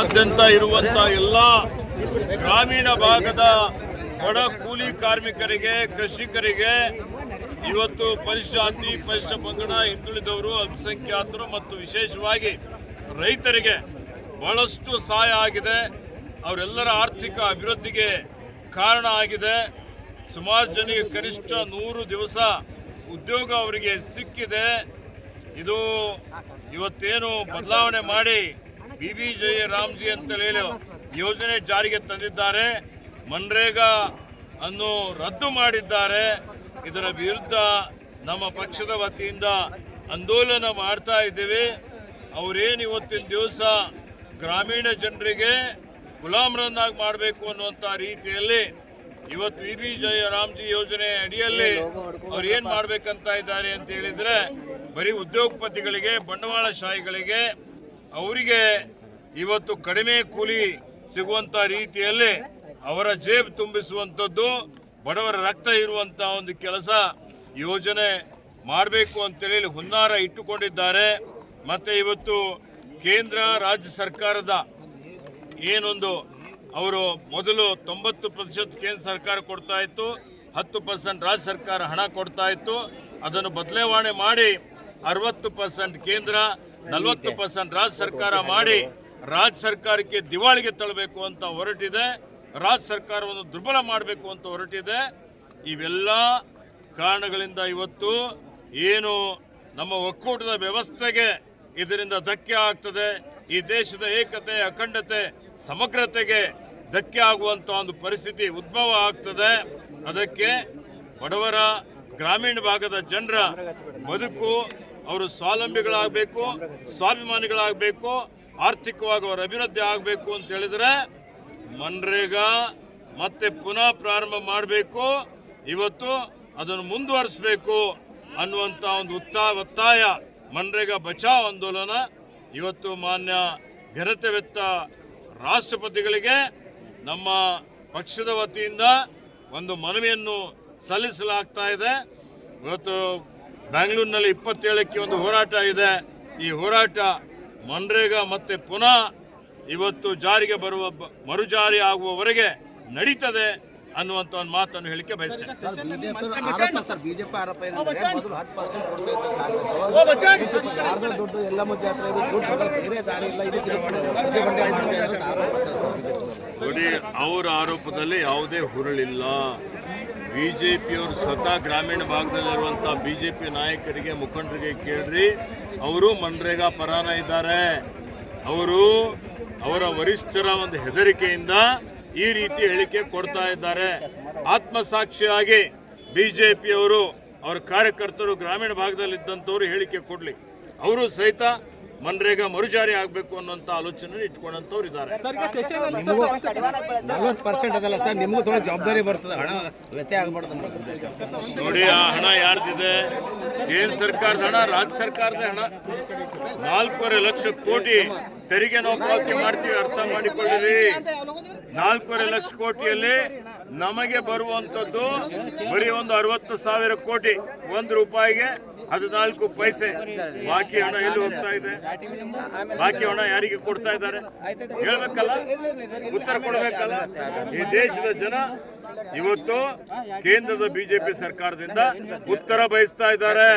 ಆದ್ಯಂತ ಇರುವಂತ ಎಲ್ಲ ಗ್ರಾಮೀಣ ಭಾಗದ ಬಡ ಕೂಲಿ ಕಾರ್ಮಿಕರಿಗೆ, ಕೃಷಿಕರಿಗೆ, ಇವತ್ತು ಪರಿಶಾತಿ, ಪರಿಶಿಷ್ಟ ಪಂಗಡ, ಹಿಂದುಳಿದವರು, ಅಲ್ಪಸಂಖ್ಯಾತರು ಮತ್ತು ವಿಶೇಷವಾಗಿ ರೈತರಿಗೆ ಬಹಳಷ್ಟು ಸಹಾಯ ಆಗಿದೆ. ಅವರೆಲ್ಲರ ಆರ್ಥಿಕ ಅಭಿವೃದ್ಧಿಗೆ ಕಾರಣ ಆಗಿದೆ. ಸುಮಾರು ಜನರಿಗೆ ಕನಿಷ್ಠ 100 ದಿವಸ ಉದ್ಯೋಗ ಅವರಿಗೆ ಸಿಕ್ಕಿದೆ. ಇದು ಇವತ್ತೇನು ಬದಲಾವಣೆ ಮಾಡಿ BBJY ರಾಮ್ಜಿ ಅಂತ ಹೇಳಿ ಯೋಜನೆ ಜಾರಿಗೆ ತಂದಿದ್ದಾರೆ. ಮನ್ರೇಗಾ ಅನ್ನು ರದ್ದು ಮಾಡಿದ್ದಾರೆ. ಇದರ ವಿರುದ್ಧ ನಮ್ಮ ಪಕ್ಷದ ವತಿಯಿಂದ ಆಂದೋಲನ ಮಾಡ್ತಾ ಇದ್ದೇವೆ. ಅವರೇನು ಇವತ್ತಿನ ದಿವಸ ಗ್ರಾಮೀಣ ಜನರಿಗೆ ಗುಲಾಮರನ್ನಾಗಿ ಮಾಡಬೇಕು ಅನ್ನುವಂಥ ರೀತಿಯಲ್ಲಿ ಇವತ್ತು BBJY ರಾಮ್ಜಿ ಯೋಜನೆ ಅಡಿಯಲ್ಲಿ ಅವ್ರು ಏನು ಮಾಡಬೇಕಂತ ಇದ್ದಾರೆ ಅಂತ ಹೇಳಿದರೆ, ಬರೀ ಉದ್ಯೋಗಪತಿಗಳಿಗೆ, ಬಂಡವಾಳಶಾಹಿಗಳಿಗೆ, ಅವರಿಗೆ ಇವತ್ತು ಕಡಿಮೆ ಕೂಲಿ ಸಿಗುವಂಥ ರೀತಿಯಲ್ಲಿ ಅವರ ಜೇಬು ತುಂಬಿಸುವಂಥದ್ದು, ಬಡವರ ರಕ್ತ ಇರುವಂಥ ಒಂದು ಕೆಲಸ ಯೋಜನೆ ಮಾಡಬೇಕು ಅಂತೇಳಿ ಹುನ್ನಾರ ಇಟ್ಟುಕೊಂಡಿದ್ದಾರೆ. ಮತ್ತು ಇವತ್ತು ಕೇಂದ್ರ ರಾಜ್ಯ ಸರ್ಕಾರದ ಏನೊಂದು ಅವರು ಮೊದಲು 90% ಕೇಂದ್ರ ಸರ್ಕಾರ ಕೊಡ್ತಾ ಇತ್ತು, 10% ರಾಜ್ಯ ಸರ್ಕಾರ ಹಣ ಕೊಡ್ತಾ ಇತ್ತು. ಅದನ್ನು ಬದಲಾವಣೆ ಮಾಡಿ 60% ಕೇಂದ್ರ, 40% ರಾಜ್ಯ ಸರ್ಕಾರ ಮಾಡಿ ರಾಜ್ಯ ಸರ್ಕಾರಕ್ಕೆ ದಿವಾಳಿಗೆ ತಳ್ಳಬೇಕು ಅಂತ ಹೊರಟಿದೆ. ರಾಜ್ಯ ಸರ್ಕಾರವನ್ನು ದುರ್ಬಲ ಮಾಡಬೇಕು ಅಂತ ಹೊರಟಿದೆ. ಇವೆಲ್ಲ ಕಾರಣಗಳಿಂದ ಇವತ್ತು ಏನು ನಮ್ಮ ಒಕ್ಕೂಟದ ವ್ಯವಸ್ಥೆಗೆ ಇದರಿಂದ ಧಕ್ಕೆ ಆಗ್ತದೆ. ಈ ದೇಶದ ಏಕತೆ, ಅಖಂಡತೆ, ಸಮಗ್ರತೆಗೆ ಧಕ್ಕೆ ಆಗುವಂಥ ಒಂದು ಪರಿಸ್ಥಿತಿ ಉದ್ಭವ ಆಗ್ತದೆ. ಅದಕ್ಕೆ ಬಡವರ, ಗ್ರಾಮೀಣ ಭಾಗದ ಜನರ ಬದುಕು, ಅವರು ಸ್ವಾವಲಂಬಿಗಳಾಗಬೇಕು, ಸ್ವಾಭಿಮಾನಿಗಳಾಗಬೇಕು, ಆರ್ಥಿಕವಾಗಿ ಅವರ ಅಭಿವೃದ್ಧಿ ಆಗಬೇಕು ಅಂತ ಹೇಳಿದರೆ ಮನ್ರೇಗಾ ಮತ್ತೆ ಪುನಃ ಪ್ರಾರಂಭ ಮಾಡಬೇಕು. ಇವತ್ತು ಅದನ್ನು ಮುಂದುವರಿಸಬೇಕು ಅನ್ನುವಂಥ ಒಂದು ಒತ್ತಾಯ ಮನ್ರೇಗಾ ಬಚಾವ್ ಆಂದೋಲನ ಇವತ್ತು ಮಾನ್ಯ ಘನತೆವೆತ್ತ ರಾಷ್ಟ್ರಪತಿಗಳಿಗೆ ನಮ್ಮ ಪಕ್ಷದ ವತಿಯಿಂದ ಒಂದು ಮನವಿಯನ್ನು ಸಲ್ಲಿಸಲಾಗ್ತಾ ಇದೆ. ಇವತ್ತು ಬೆಂಗಳೂರಿನಲ್ಲಿ 27ಕ್ಕೆ ಒಂದು ಹೋರಾಟ ಇದೆ. ಈ ಹೋರಾಟ ಮನ್ರೇಗಾ ಮತ್ತೆ ಪುನಃ ಇವತ್ತು ಜಾರಿಗೆ ಬರುವ, ಮರುಜಾರಿ ಆಗುವವರೆಗೆ ನಡೀತದೆ ಅನ್ನುವಂಥ ಒಂದು ಮಾತನ್ನು ಹೇಳಿಕೆ ಬಯಸ್ತೇನೆ. ಬಿಜೆಪಿ ಆರೋಪ ಏನಂದ್ರೆ ಮೊದಲು 10% ಕೊಡ್ತಾ ಇದ್ದ ದುಡ್ಡು ಎಲ್ಲಮ್ಮ ಜಾತ್ರೆ ಬೇರೆ ದಾರಿ ಇಲ್ಲ, ನೋಡಿ, ಅವರ ಆರೋಪದಲ್ಲಿ ಯಾವುದೇ ಹುರುಳಿಲ್ಲ. ಬಿಜೆಪಿಯವರು ಸ್ವತಃ ಗ್ರಾಮೀಣ ಭಾಗದಲ್ಲಿರುವಂಥ ಬಿಜೆಪಿ ನಾಯಕರಿಗೆ, ಮುಖಂಡರಿಗೆ ಕೇಳ್ರಿ, ಅವರು ಮನ್ರೇಗಾ ಪರಾನ ಇದ್ದಾರೆ. ಅವರು ಅವರ ವರಿಷ್ಠರ ಒಂದು ಹೆದರಿಕೆಯಿಂದ ಈ ರೀತಿ ಹೇಳಿಕೆ ಕೊಡ್ತಾ ಇದ್ದಾರೆ. ಆತ್ಮಸಾಕ್ಷಿಯಾಗಿ ಬಿಜೆಪಿಯವರು, ಅವರ ಕಾರ್ಯಕರ್ತರು, ಗ್ರಾಮೀಣ ಭಾಗದಲ್ಲಿದ್ದಂಥವ್ರು ಹೇಳಿಕೆ ಕೊಡಲಿ. ಅವರು ಸಹಿತ ಮನ್ರೇಗಾ ಮರುಜಾರಿ ಆಗಬೇಕು ಅನ್ನೋಂಥ ಆಲೋಚನೆ ಇಟ್ಕೊಂಡಂಥವ್ರು ಇದ್ದಾರೆ. 40% ಅದಲ್ಲ ಸರ್, ನಿಮಗೂ ಥೋड़ा ಜವಾಬ್ದಾರಿ ಬರ್ತದೆ, ಹಣ ವ್ಯತ್ಯಯ ಆಗಬಾರ್ದು. ನೋಡಿ, ಆ ಹಣ ಯಾರ್ದಿದೆ? ಕೇಂದ್ರ ಸರ್ಕಾರದ ಹಣ, ರಾಜ್ಯ ಸರ್ಕಾರದ ಹಣ. 4.5 ಲಕ್ಷ ಕೋಟಿ ತೆರಿಗೆ ನಾವು ಪಾವತಿ ಮಾಡ್ತೀವಿ, ಅರ್ಥ ಮಾಡಿಕೊಳ್ಳಿರಿ. 4.5 ಲಕ್ಷ ಕೋಟಿಯಲ್ಲಿ ನಮಗೆ ಬರುವಂಥದ್ದು ಬರೀ ಒಂದು 60,000 ಕೋಟಿ, 1 ರೂಪಾಯಿಗೆ 14 ಪೈಸೆ. ಬಾಕಿ ಹಣ ಎಲ್ಲಿ ಹೋಗ್ತಾ ಇದೆ? ಬಾಕಿ ಹಣ ಯಾರಿಗೆ ಕೊಡ್ತಾ ಇದ್ದಾರೆ ಹೇಳ್ಬೇಕಲ್ಲ, ಉತ್ತರ ಕೊಡಬೇಕಲ್ಲ. ಈ ದೇಶದ ಜನ ಇವತ್ತು ಕೇಂದ್ರದ ಬಿಜೆಪಿ ಸರ್ಕಾರದಿಂದ ಉತ್ತರ ಬಯಸ್ತಾ ಇದ್ದಾರೆ.